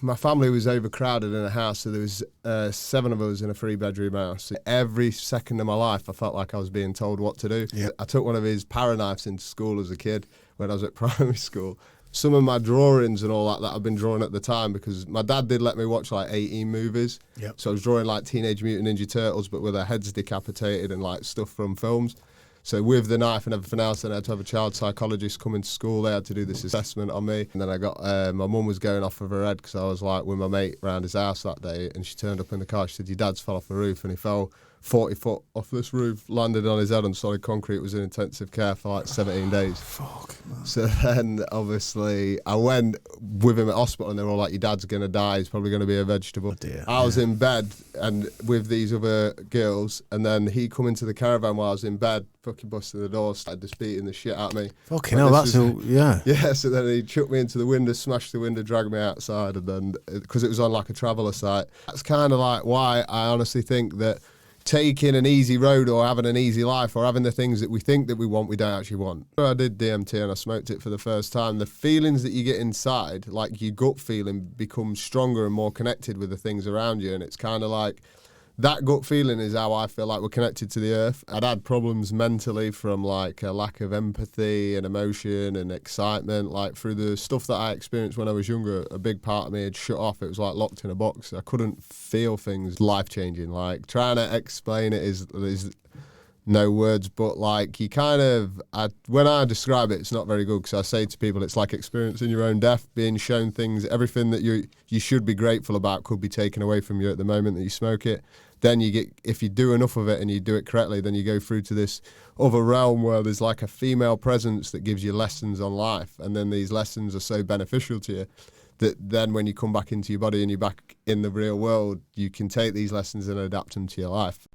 My family was overcrowded in a house, so there was 7 of us in a 3-bedroom house. Every second of my life, I felt like I was being told what to do. Yep. I took one of his paraknives into school as a kid when I was at primary school. Some of my drawings and all that I've been drawing at the time, because my dad did let me watch like 18 movies. Yep. So I was drawing like Teenage Mutant Ninja Turtles, but with their heads decapitated and like stuff from films. So with the knife and everything else, then I had to have a child psychologist come into school. They had to do this assessment on me. And then I got, my mum was going off of her head because I was like with my mate around his house that day, and she turned up in the car. She said, your dad's fell off the roof, and he fell 40 foot off this roof, landed on his head on solid concrete, was in intensive care for like 17 days. Fuck, man. So then, obviously, I went with him at hospital, and they were all like, your dad's going to die, he's probably going to be a vegetable. Oh dear. I was in bed and with these other girls, and then he come into the caravan while I was in bed, fucking busted the door, started just beating the shit out of me. Fucking hell, that's all, yeah. Yeah, so then he chucked me into the window, smashed the window, dragged me outside, and then, because it was on like a traveller site, that's kind of like why I honestly think that taking an easy road or having an easy life or having the things that we think that we want, we don't actually want. I did DMT and I smoked it for the first time. The feelings that you get inside, like your gut feeling, becomes stronger and more connected with the things around you. And it's kind of like, that gut feeling is how I feel like we're connected to the earth. I'd had problems mentally from like a lack of empathy and emotion and excitement, like through the stuff that I experienced when I was younger. A big part of me had shut off. It was like locked in a box. I couldn't feel things life-changing. Like trying to explain it is no words, but like you kind of, when I describe it, it's not very good, because I say to people it's like experiencing your own death, being shown things, everything that you should be grateful about could be taken away from you at the moment that you smoke it. Then you get, if you do enough of it and you do it correctly, then you go through to this other realm where there's like a female presence that gives you lessons on life, and then these lessons are so beneficial to you that then when you come back into your body and you're back in the real world, you can take these lessons and adapt them to your life.